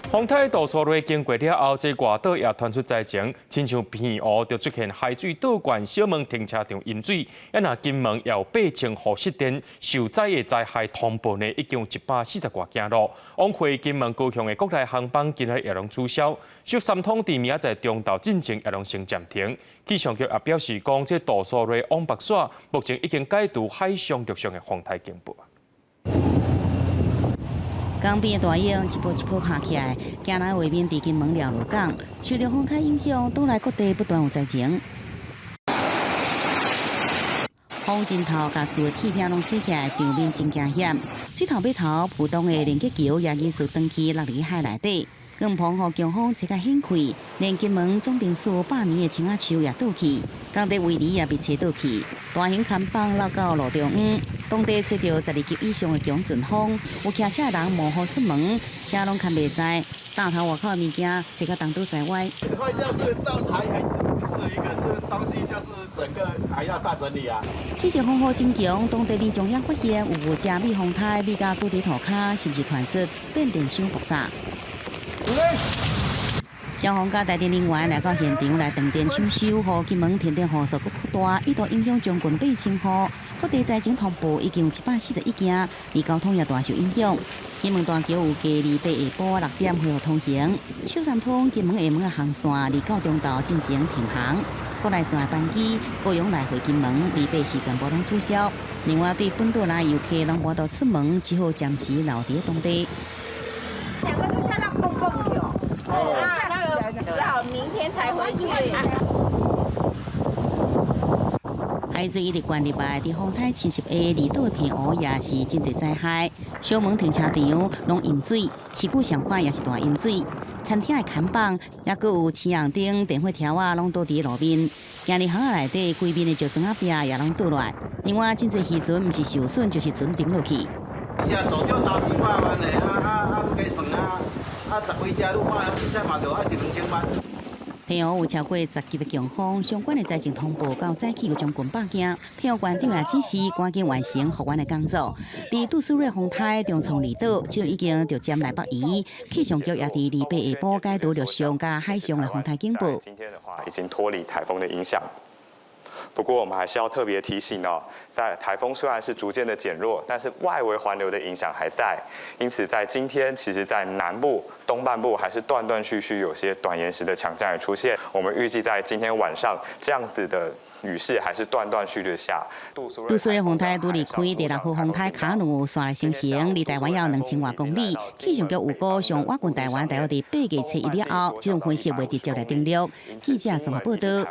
风台杜苏芮经过了后，这外岛也传出灾情，亲像片湖就出现海水倒灌小门停车场淹水，那金门也有8千户失电，受灾的灾害通报呢，已经有140多件路。往回金门高雄的国内航班今日也拢取消，小三通地明仔载中昼进程也拢先暂停。气象局也表示讲，这杜苏芮往北线目前已经解除海上陆上的风台警报。港边的大雨一波一波拍起来，今仔画面伫金门了鹿港，受到风台影响，岛内各地不断有灾情。风真透，甲厝的铁片拢吹起来，场面真惊险。水头尾头浦东的连接桥也因此登去落入海内底。更澎湖强风吹甲掀开，连金门总定数100年的青仔树也倒去，工地围篱也被吹倒去，大型看板落到路中央。当地吹到12级以上的强阵风，有骑车的人模糊出门，车拢看袂使。大头外口的物件吹到东倒西歪。坏掉是到还是一个是东西，就是整个还要大整理啊。这阵风雨真强，当地民众也发现有只米风台米甲倒伫涂骹，是不是传出变电箱爆炸？消防甲台电人员来到现场来断电抢修，和金门停电户数搁扩大，一度影响将近8千户。各地灾情通报已经有141件，而交通也大受影响。金门大桥有加28下晡6点恢复通行，小三通金门下门的航线29中昼进行停航。国内线的班机高雄来回金门28时全部拢取消。另外，对本岛内游客拢无得出门，只好暂时留伫当地。2个就像那蹦蹦跳，那个只好明天才回去。海水一直灌入来，伫风台侵袭下，离岛的片湖也是真侪灾害。小门停车场拢淹水，市区上款也是大淹水。餐厅的看板也搁有青红灯、电火条啊，拢倒伫路面。今日巷仔内底规面的石砖仔壁也拢倒落。另外，真侪渔船毋是受损，就是船沉落去。车造价300-400万的，加算10几只路马，凊彩嘛就要1-2千万。片湖有超过10级的强风，相关的灾情通报到早起有将近100件。片湖县长也指示赶紧完成复原的工作。而杜苏芮风台中冲离岛，就已经着暂来北移。气象局也伫28下晡解除陆上加海上的风台警报。今天的话，已经脱离台风的影响。不过，我们还是要特别提醒哦，在台风虽然是逐渐的减弱，但是外围环流的影响还在。因此，在今天，其实在南部、东半部还是断断续续有些短延时的强降雨出现。我们预计在今天晚上这样子的雨势还是断断续续下。杜苏芮风台拄离开第6号风台卡努线来形成，离台湾要2000多公里。气象局预估上我军台湾大约伫8月初1了后，这种分析会直接来定律。记者综合报道。